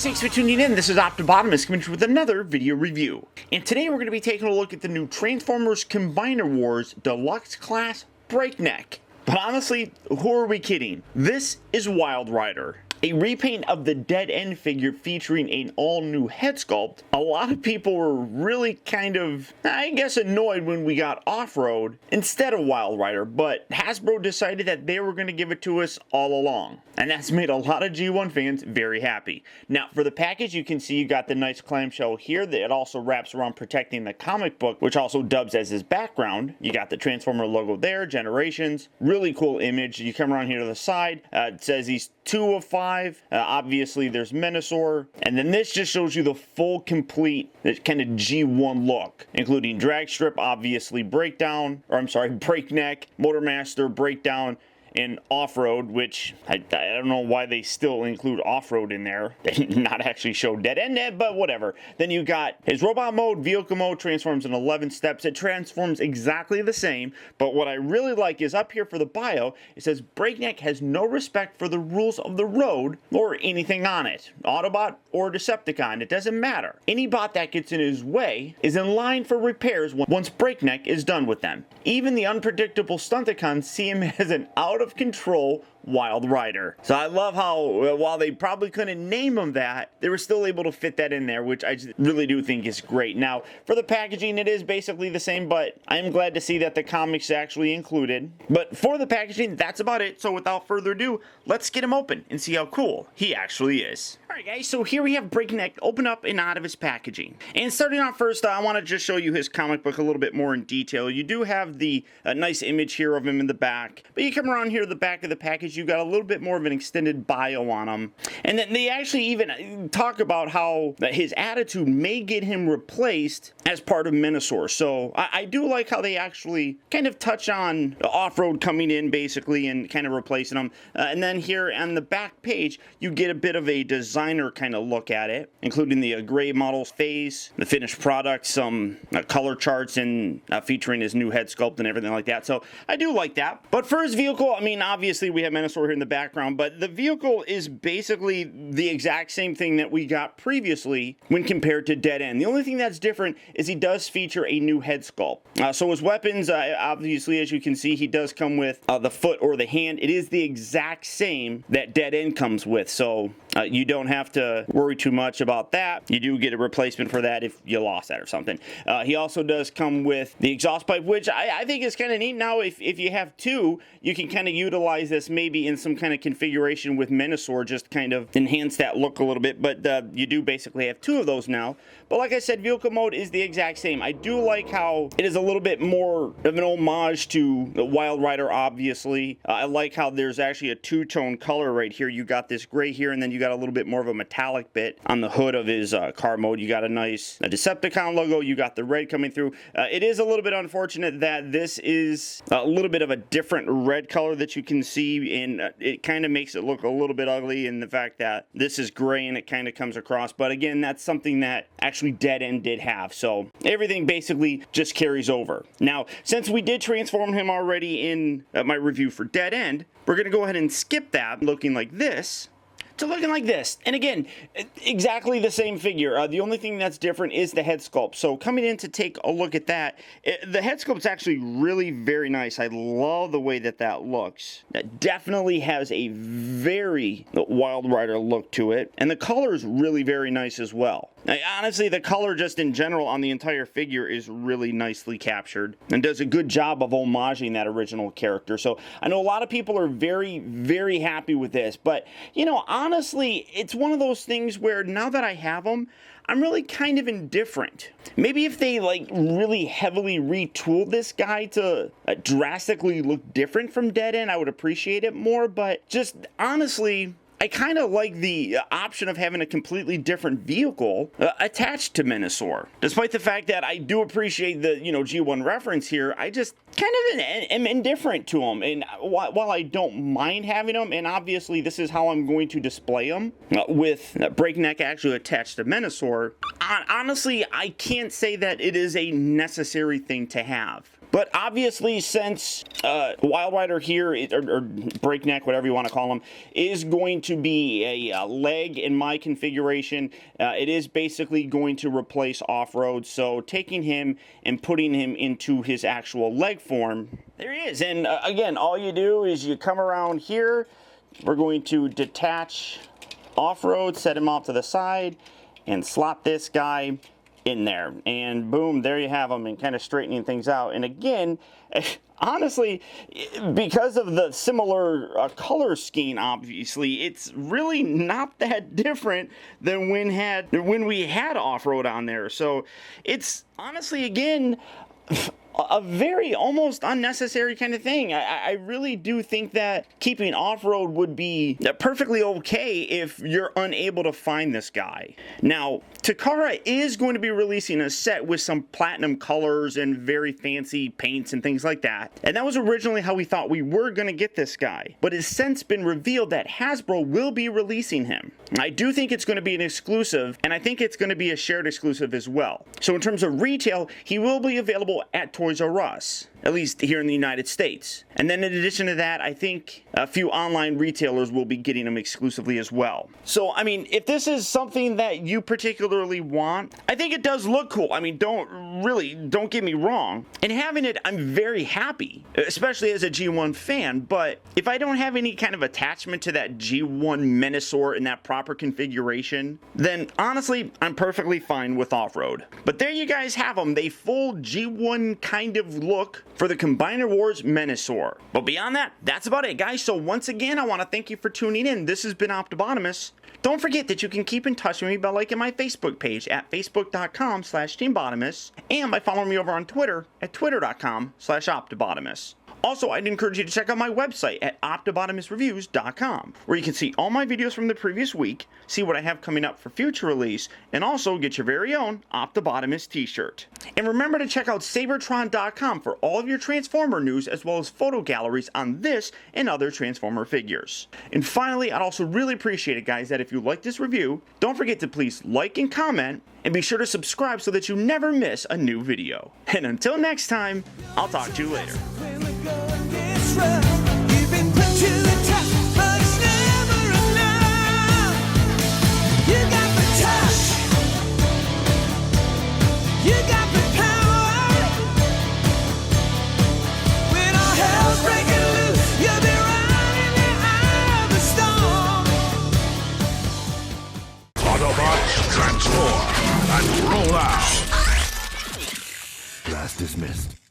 guys, thanks for tuning in. This is Optibotimus coming with another video review. And today we're going to be taking a look at the new Transformers Combiner Wars Deluxe Class Breakneck. But honestly, who are we kidding? This is Wildrider, a repaint of the Dead End figure featuring an all-new head sculpt. A lot of people were really kind of, I guess, annoyed when we got Off-Road instead of Wildrider, but Hasbro decided that they were going to give it to us all along. And that's made a lot of G1 fans very happy. Now, for the package, you can see you got the nice clamshell here that it also wraps around protecting the comic book, which also dubs as his background. You got the Transformer logo there, Generations. Really cool image. You come around here to the side. It says he's 2 of 5. Obviously, there's Menasor. And then this just shows you the full, complete, kind of G1 look, including drag strip, obviously Breakneck, Motormaster, Breakdown, and Off-Road, which I don't know why they still include Off-Road in there. They did not actually show Dead End, but whatever. Then you got his robot mode, vehicle mode, transforms in 11 steps. It transforms exactly the same, but what I really like is up here for the bio, it says Breakneck has no respect for the rules of the road or anything on it. Autobot or Decepticon, it doesn't matter. Any bot that gets in his way is in line for repairs once Breakneck is done with them. Even the unpredictable Stunticons see him as an out-of-control Wildrider. So I love how, while they probably couldn't name him that, they were still able to fit that in there, which I really do think is great. Now, for the packaging, it is basically the same, but I'm glad to see that the comics actually included. But for the packaging, that's about it. So without further ado, let's get him open and see how cool he actually is. Alright guys, so here we have Breakneck open up and out of his packaging. And starting off first, I want to just show you his comic book a little bit more in detail. You do have the nice image here of him in the back, but you come around here to the back of the package, you got a little bit more of an extended bio on him. And then they actually even talk about how his attitude may get him replaced as part of Menasor. So I do like how they actually kind of touch on Off-Road coming in basically and kind of replacing him. And then here on the back page, you get a bit of a designer kind of look at it, including the gray model's face, the finished product, some color charts, and featuring his new head sculpt and everything like that. So I do like that. But for his vehicle, I mean, obviously we have Menasor here in the background, but the vehicle is basically the exact same thing that we got previously when compared to Dead End. The only thing that's different is he does feature a new head sculpt. So his weapons, obviously, as you can see, he does come with the foot or the hand. It is the exact same that Dead End comes with, so you don't have to worry too much about that. You do get a replacement for that if you lost that or something. He also does come with the exhaust pipe, which I think is kind of neat. Now, if you have two, you can kind of utilize this maybe in some kind of configuration with Menasor, just kind of enhance that look a little bit, but you do basically have two of those now. But like I said, vehicle mode is the exact same. I do like how it is a little bit more of an homage to the Wildrider, obviously. I like how there's actually a two-tone color right here. You got this gray here, and then you got a little bit more of a metallic bit on the hood of his car mode. You got a nice Decepticon logo. You got the red coming through. It is a little bit unfortunate that this is a little bit of a different red color that you can see, and it kind of makes it look a little bit ugly in the fact that this is gray and it kind of comes across. But again, that's something that actually Dead End did have. So everything basically just carries over. Now, since we did transform him already in my review for Dead End, we're going to go ahead and skip that, looking like this, to looking like this. And again, exactly the same figure. The only thing that's different is the head sculpt. So coming in to take a look at that, the head sculpt's actually really very nice. I love the way that that looks. That definitely has a very Wildrider look to it. And the color is really very nice as well. Now, honestly, the color just in general on the entire figure is really nicely captured and does a good job of homaging that original character. So I know a lot of people are very, very happy with this, but you know, honestly, it's one of those things where now that I have them, I'm really kind of indifferent. Maybe if they like really heavily retooled this guy to drastically look different from Dead End, I would appreciate it more, but just honestly, I kind of like the option of having a completely different vehicle attached to Menasor. Despite the fact that I do appreciate the, G1 reference here, I just kind of am indifferent to them. And while I don't mind having them, and obviously this is how I'm going to display them, with Breakneck actually attached to Menasor, honestly, I can't say that it is a necessary thing to have. But obviously, since Wildrider here, or Breakneck, whatever you want to call him, is going to be a leg in my configuration, it is basically going to replace off-road. So taking him and putting him into his actual leg form, there he is. And again, all you do is you come around here. We're going to detach off-road, set him off to the side, and slot this guy in there, and boom, there you have them, and kind of straightening things out. And again, honestly, because of the similar color scheme, obviously, it's really not that different than when we had off-road on there. So it's honestly, again, a very almost unnecessary kind of thing. I really do think that keeping off-road would be perfectly okay if you're unable to find this guy. Now, Takara is going to be releasing a set with some platinum colors and very fancy paints and things like that. And that was originally how we thought we were going to get this guy. But it's since been revealed that Hasbro will be releasing him. I do think it's going to be an exclusive, and I think it's going to be a shared exclusive as well. So in terms of retail, he will be available at Toys R Us, at least here in the United States. And then in addition to that, I think a few online retailers will be getting them exclusively as well. So, I mean, if this is something that you particularly want, I think it does look cool. I mean, don't get me wrong. And having it, I'm very happy, especially as a G1 fan. But if I don't have any kind of attachment to that G1 Menasor in that proper configuration, then honestly, I'm perfectly fine with off-road. But there you guys have them, the full G1 kind of look for the Combiner Wars Menasor. But beyond that, that's about it, guys. So once again, I want to thank you for tuning in. This has been Optibotimus. Don't forget that you can keep in touch with me by liking my Facebook page at facebook.com/teambotimus and by following me over on Twitter at twitter.com/Optibotimus. Also, I'd encourage you to check out my website at optibotimusreviews.com, where you can see all my videos from the previous week, see what I have coming up for future release, and also get your very own Optibotimus t-shirt. And remember to check out Sabertron.com for all of your Transformer news, as well as photo galleries on this and other Transformer figures. And finally, I'd also really appreciate it, guys, that if you like this review, don't forget to please like and comment, and be sure to subscribe so that you never miss a new video. And until next time, I'll talk to you later. You've been put to the test, but it's never enough. You got the touch, you got the power. When all hell's breaking loose, you'll be right in the eye of the storm. Autobots, transform and roll out. Class dismissed.